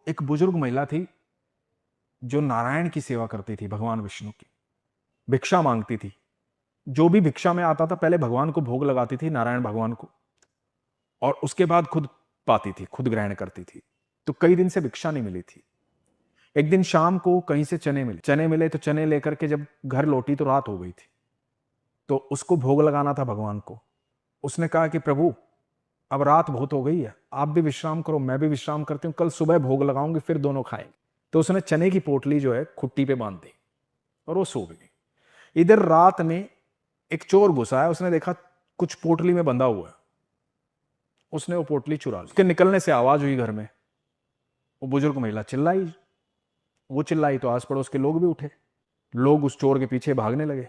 एक बुजुर्ग महिला थी जो नारायण की सेवा करती थी, भगवान विष्णु की। भिक्षा मांगती थी। जो भी भिक्षा में आता था पहले भगवान को भोग लगाती थी, नारायण भगवान को, और उसके बाद खुद पाती थी, खुद ग्रहण करती थी। तो कई दिन से भिक्षा नहीं मिली थी। एक दिन शाम को कहीं से चने मिले तो चने लेकर के जब घर लौटी तो रात हो गई थी। तो उसको भोग लगाना था भगवान को। उसने कहा कि प्रभु अब रात बहुत हो गई है, आप भी विश्राम करो, मैं भी विश्राम करती हूँ, कल सुबह भोग लगाऊंगी, फिर दोनों खाएंगे। तो उसने चने की पोटली जो है खुट्टी पे बांध दी और वो सो गई। इधर रात में एक चोर घुसा है, उसने देखा कुछ पोटली में बंधा हुआ है, उसने वो पोटली चुरा ली। उसके निकलने से आवाज हुई घर में, वो बुजुर्ग महिला चिल्लाई। वो चिल्लाई तो आस पड़ोस के लोग भी उठे, लोग उस चोर के पीछे भागने लगे।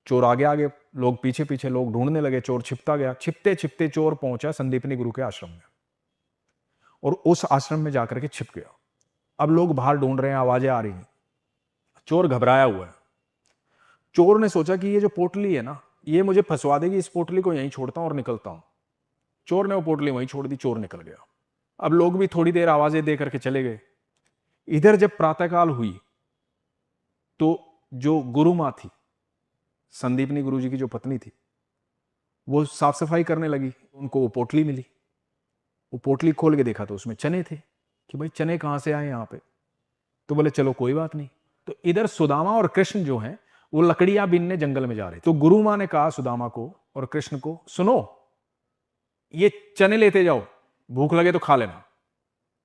चोर आगे आगे, लोग पीछे पीछे, लोग ढूंढने लगे। चोर छिपता गया। छिपते छिपते चोर पहुंचा संदीपनी गुरु के आश्रम में और उस आश्रम में जाकर के छिप गया। अब लोग बाहर ढूंढ रहे हैं, आवाजें आ रही हैं। चोर घबराया हुआ है। चोर ने सोचा कि ये जो पोटली है ना, ये मुझे फंसवा देगी, इस पोटली को यहीं छोड़ता हूं और निकलता हूं। चोर ने वो पोटली वहीं छोड़ दी, चोर निकल गया। अब लोग भी थोड़ी देर आवाजें दे करके चले गए। इधर जब प्रातःकाल हुई तो जो गुरु मां थी, संदीपनी गुरु जी की जो पत्नी थी, वो साफ सफाई करने लगी। उनको वो पोटली मिली। वो पोटली खोल के देखा तो उसमें चने थे। कि भाई चने कहां से आए यहां पे? तो बोले चलो कोई बात नहीं। तो इधर सुदामा और कृष्ण जो हैं वो लकड़ियां बीनने जंगल में जा रहे थे। तो गुरु मां ने कहा सुदामा को और कृष्ण को, सुनो, ये चने लेते जाओ, भूख लगे तो खा लेना।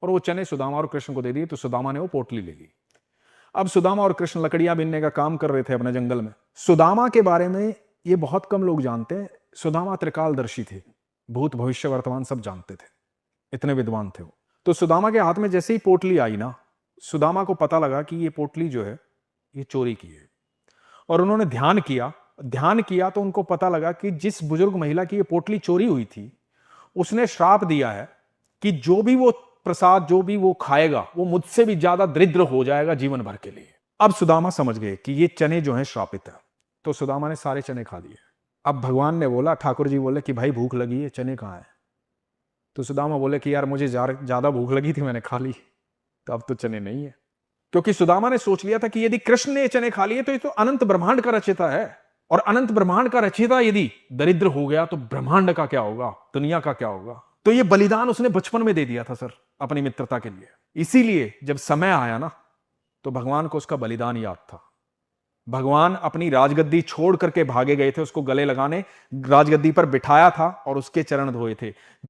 और वो चने सुदामा और कृष्ण को दे दिए। तो सुदामा ने वो पोटली ले ली। अब सुदामा और कृष्ण लकड़ियां बीनने का काम कर रहे थे अपने जंगल में। सुदामा के बारे में ये बहुत कम लोग जानते हैं। सुदामा त्रिकालदर्शी थे, भूत भविष्य वर्तमान सब जानते थे, इतने विद्वान थे वो। तो सुदामा के हाथ में जैसे ही पोटली आई ना, सुदामा को पता लगा कि ये पोटली जो है ये चोरी की है। और उन्होंने ध्यान किया तो उनको पता लगा कि जिस बुजुर्ग महिला की ये पोटली चोरी हुई थी, उसने श्राप दिया है कि जो भी वो प्रसाद, जो भी वो खाएगा, वो मुझसे भी ज्यादा दरिद्र हो जाएगा जीवन भर के लिए। अब सुदामा समझ गए कि ये चने जो हैं श्रापित है। तो सुदामा ने सारे चने खा लिए। अब भगवान ने बोला, ठाकुर जी बोले कि भाई भूख लगी है, चने कहाँ है? तो सुदामा बोले कि यार मुझे ज्यादा भूख लगी थी, मैंने खा ली, तो अब तो चने नहीं है। क्योंकि सुदामा ने सोच लिया था कि यदि कृष्ण ने चने खा लिए तो ये तो अनंत ब्रह्मांड का रचयिता है, और अनंत ब्रह्मांड का रचयिता यदि दरिद्र हो गया तो ब्रह्मांड का क्या होगा, दुनिया का क्या होगा? तो ये बलिदान उसने बचपन में दे दिया था सर, अपनी मित्रता के लिए। इसीलिए जब समय आया ना, तो भगवान को उसका बलिदान याद था। भगवान अपनी राजगद्दी छोड़ करके भागे गए थे उसको गले लगाने, राजगद्दी पर बिठाया था और उसके चरण धोए थे।